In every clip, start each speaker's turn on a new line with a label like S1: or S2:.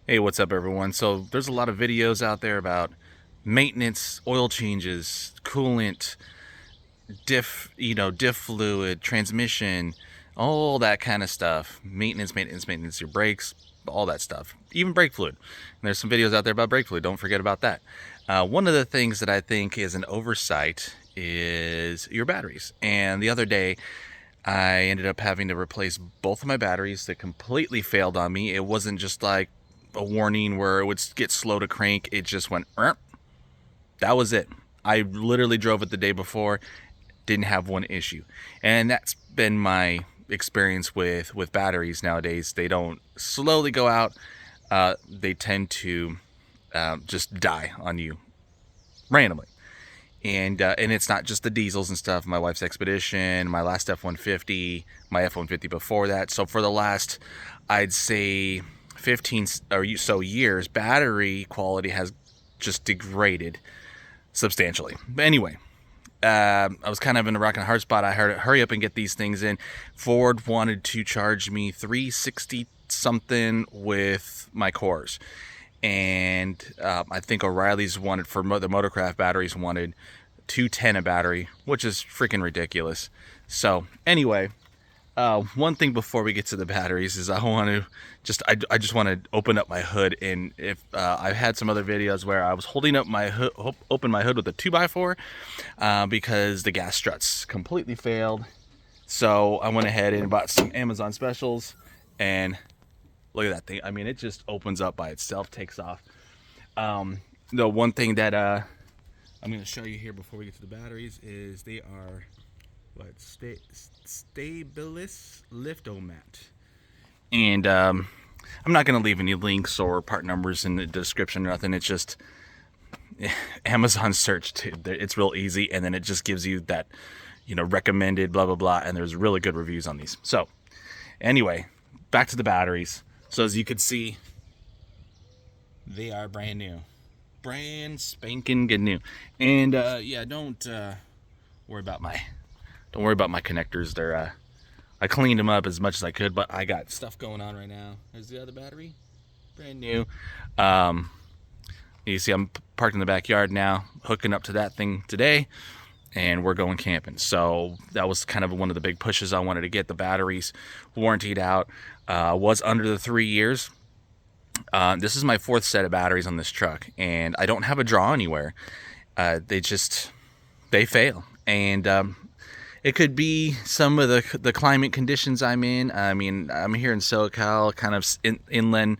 S1: Hey, what's up, everyone? So there's a lot of videos out there about maintenance, oil changes, coolant, diff fluid, transmission, all that kind of stuff. Maintenance, your brakes, all that stuff. Even brake fluid. And there's some videos out there about brake fluid. Don't forget about that. One of the things that I think is an oversight is your batteries. And the other day, I ended up having to replace both of my batteries that completely failed on me. It wasn't just like a warning where it would get slow to crank. It just went, "Erp." That was it. I literally drove it the day before, didn't have one issue. And that's been my experience with batteries nowadays. They don't slowly go out. They tend to just die on you randomly. And it's not just the diesels and stuff. My wife's Expedition, my last F-150, my F-150 before that. So for the last, I'd say 15 or so years, battery quality has just degraded substantially. But anyway, I was kind of in a rock and a hard spot. I heard, hurry up and get these things in. Ford wanted to charge me $360 something with my cores. And I think O'Reilly's wanted, for the Motorcraft batteries, wanted $210 a battery, which is freaking ridiculous. So anyway, one thing before we get to the batteries is I just want to open up my hood. And if I've had some other videos where I was holding up my hood, open my hood with a 2x4 because the gas struts completely failed. So I went ahead and bought some Amazon specials, and look at that thing. I mean, it just opens up by itself, takes off. The one thing that I'm going to show you here before we get to the batteries is they are Stabilis Liftomat. And I'm not going to leave any links or part numbers in the description or nothing. It's just Amazon search too. It's real easy, and then it just gives you that, recommended blah blah blah, and there's really good reviews on these. So anyway, back to the batteries. So as you can see, they are brand new, brand spanking good new. And yeah, don't worry about my connectors. They're I cleaned them up as much as I could, but I got stuff going on right now. There's the other battery, brand new. You see, I'm parked in the backyard now, hooking up to that thing today, and we're going camping. So that was kind of one of the big pushes. I wanted to get the batteries warrantied out. Was under the 3 years. This is my fourth set of batteries on this truck, and I don't have a draw anywhere. They fail, and it could be some of the climate conditions I'm in. I mean, I'm here in SoCal, kind of inland,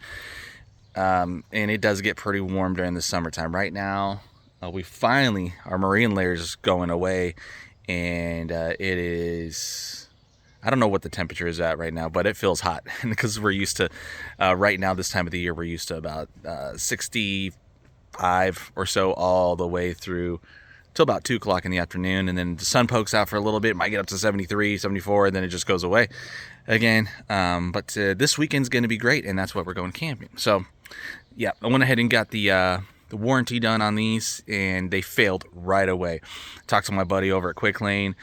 S1: and it does get pretty warm during the summertime. Right now, our marine layer is going away, and it is, I don't know what the temperature is at right now, but it feels hot because we're used to, right now, this time of the year, we're used to about 65 or so all the way through till about 2 o'clock in the afternoon. And then the sun pokes out for a little bit, it might get up to 73, 74, and then it just goes away again. But this weekend's going to be great, and that's why we're going camping. So yeah, I went ahead and got the warranty done on these, and they failed right away. Talked to my buddy over at Quick Lane,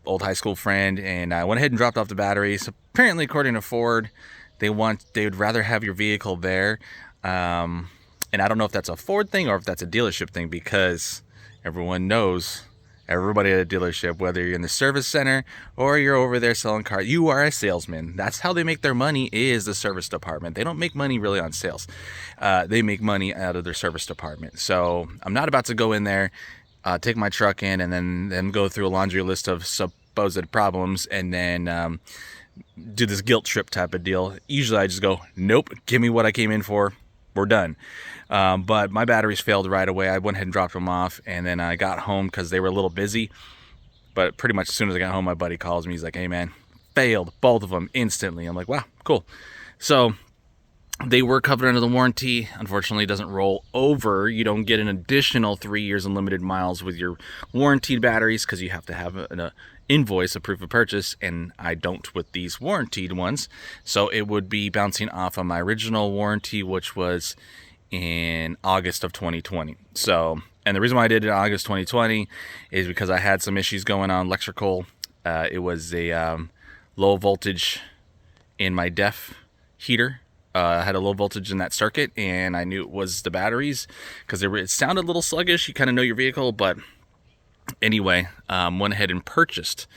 S1: old high school friend, and I went ahead and dropped off the batteries. Apparently, according to Ford, they would rather have your vehicle there. And I don't know if that's a Ford thing or if that's a dealership thing, because everyone knows, everybody at a dealership, whether you're in the service center or you're over there selling cars, you are a salesman. That's how they make their money, is the service department. They don't make money really on sales. They make money out of their service department. So I'm not about to go in there, take my truck in, and then go through a laundry list of supposed problems, and then do this guilt trip type of deal. Usually I just go, nope, give me what I came in for. We're done. But my batteries failed right away. I went ahead and dropped them off, and then I got home because they were a little busy. But pretty much as soon as I got home, my buddy calls me. He's like, hey, man, failed, both of them instantly. I'm like, wow, cool. So they were covered under the warranty. Unfortunately, it doesn't roll over. You don't get an additional 3 years unlimited miles with your warranted batteries because you have to have an invoice, a proof of purchase, and I don't with these warranted ones. So it would be bouncing off of my original warranty, which was in August of 2020. So, and the reason why I did it in August 2020 is because I had some issues going on electrical. It was a low voltage in my DEF heater I had a low voltage in that circuit, and I knew it was the batteries because it sounded a little sluggish. You kind of know your vehicle, but anyway, went ahead and purchased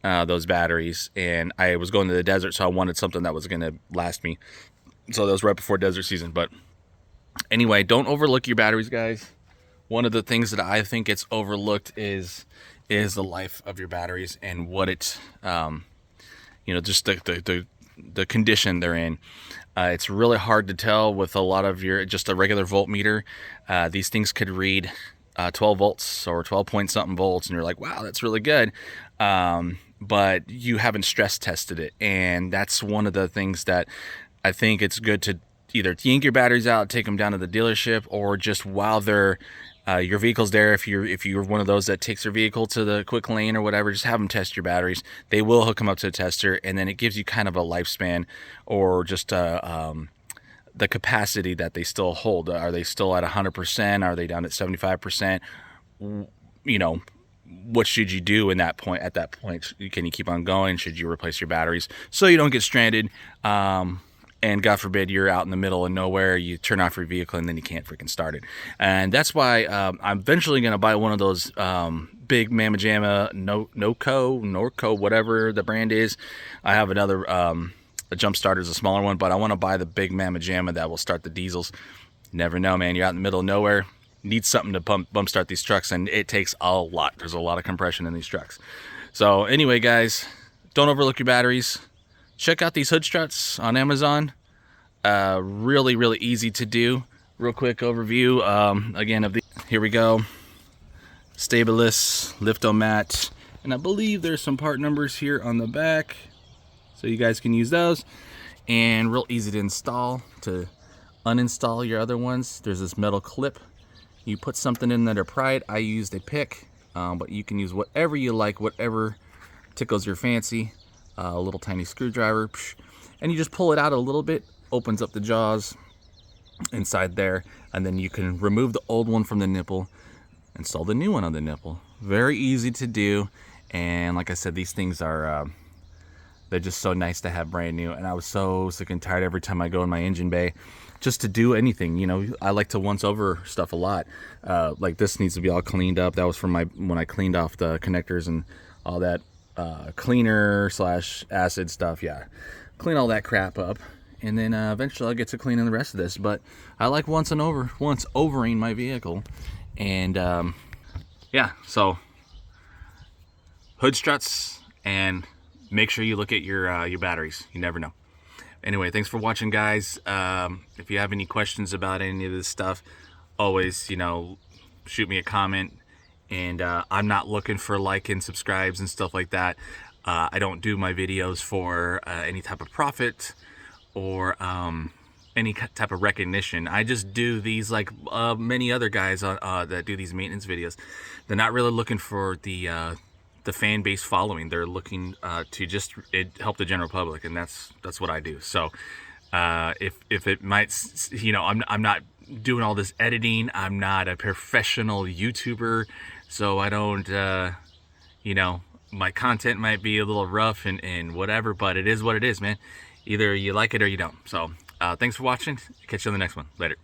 S1: those batteries, and I was going to the desert, so I wanted something that was going to last me. So that was right before desert season. But anyway, don't overlook your batteries, guys. One of the things that I think gets overlooked is the life of your batteries and what it, just the condition they're in. It's really hard to tell with a lot of just a regular voltmeter. These things could read 12 volts or 12 point something volts, and you're like, wow, that's really good. But you haven't stress tested it. And that's one of the things that I think it's good to either yank your batteries out, take them down to the dealership, or just while they're your vehicle's there, if you're one of those that takes their vehicle to the quick lane or whatever, just have them test your batteries. They will hook them up to a tester, and then it gives you kind of a lifespan, or just the capacity that they still hold. Are they still at 100%? Are they down at 75%? What should you do in that point? At that point, can you keep on going? Should you replace your batteries so you don't get stranded? And God forbid you're out in the middle of nowhere, you turn off your vehicle and then you can't freaking start it. And that's why I'm eventually going to buy one of those big Mamma Jamma, Norco, whatever the brand is. I have another, a jump starter is a smaller one, but I want to buy the big Mamma Jamma that will start the diesels. You never know, man. You're out in the middle of nowhere, need something to bump start these trucks, and it takes a lot. There's a lot of compression in these trucks. So anyway, guys, don't overlook your batteries. Check out these hood struts on Amazon. Really, really easy to do. Real quick overview again of the. Here we go. Stabilis, Liftomat, and I believe there's some part numbers here on the back, so you guys can use those. And real easy to install. To uninstall your other ones, there's this metal clip. You put something in there to pry it. I used a pick, but you can use whatever you like, whatever tickles your fancy. A little tiny screwdriver, and you just pull it out a little bit, opens up the jaws inside there, and then you can remove the old one from the nipple, install the new one on the nipple. Very easy to do, and like I said, these things are they're just so nice to have brand new. And I was so sick and tired every time I go in my engine bay just to do anything. I like to once over stuff a lot. Like this needs to be all cleaned up. That was from when I cleaned off the connectors and all that cleaner / acid stuff. Yeah, clean all that crap up, and then eventually I'll get to cleaning the rest of this. But I like once overing my vehicle. And yeah, so hood struts, and make sure you look at your batteries. You never know. Anyway, thanks for watching, guys. If you have any questions about any of this stuff, always shoot me a comment. And I'm not looking for like and subscribes and stuff like that. I don't do my videos for any type of profit or any type of recognition. I just do these like many other guys that do these maintenance videos. They're not really looking for the fan base following. They're looking to just help the general public, and that's what I do. So if it might, I'm not doing all this editing. I'm not a professional YouTuber. So I don't, my content might be a little rough and whatever, but it is what it is, man. Either you like it or you don't. So thanks for watching. Catch you on the next one. Later.